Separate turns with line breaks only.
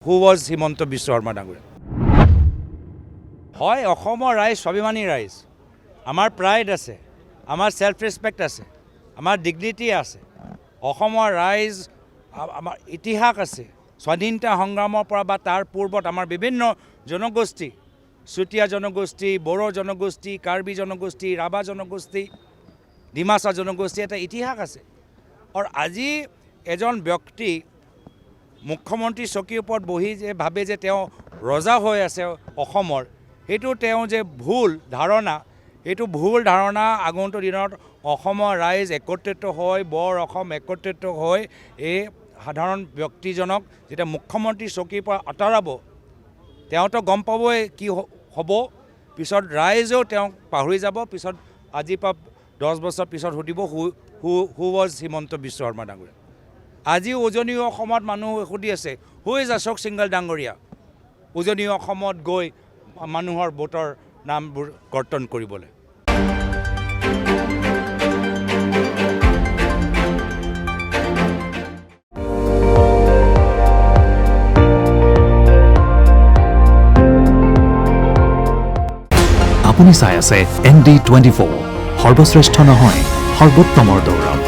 Who was Himanta Biswa Sarma ডাঙৰীয়া? হয়, অসমৰ ৰাইজ স্বাভিমানী ৰাইজ। আমাৰ প্ৰাইড আছে, আমাৰ সেলফ ৰেসপেক্ট আছে, আমাৰ ডিগনিটি আছে। অসমৰ ৰাইজ আমাৰ ইতিহাস আছে। স্বাধীনতা সংগ্ৰামৰ পৰা বা তাৰ পূৰ্বত আমাৰ বিভিন্ন জনগোষ্ঠী, চুতীয়া জনগোষ্ঠী, বড়ো জনগোষ্ঠী, কাৰ্বি জনগোষ্ঠী, ৰাভা জনগোষ্ঠী, ডিমাচা জনগোষ্ঠী এটা ইতিহাস আছে। আৰু আজি এজন ব্যক্তি মুখ্যমন্ত্ৰী চকীৰ ওপৰত বহি যে ভাবে যে তেওঁ ৰজা হৈ আছে অসমৰ, সেইটো তেওঁ যে ভুল ধাৰণা, এইটো ভুল ধাৰণা আগন্তুক দিনত অসমৰ ৰাইজ একত্ৰিত হৈ বৰ অসম একত্ৰিত হৈ এই সাধাৰণ ব্যক্তিজনক যেতিয়া মুখ্যমন্ত্ৰী চকীৰ পৰা আঁতৰাব, তেওঁতো গম পাবই কি হ'ব। পিছত ৰাইজেও তেওঁক পাহৰি যাব। পিছত আজিৰ পৰা 10 বছৰ পিছত সুধিব হু ৱাজ হিমন্ত বিশ্ব শৰ্মা ডাঙৰীয়া। আজি উজনি অসমত মানুহ সুধি আছে হু ইজ অশোক সিংঘল ডাঙৰীয়া। উজনি অসমত গৈ মানুহৰ ভোটৰ নামবোৰ কৰ্তন কৰিবলৈ।
আপুনি চাই আছে ND24 সৰ্বশ্ৰেষ্ঠ নহয় সৰ্বোত্তমৰ দৌৰত।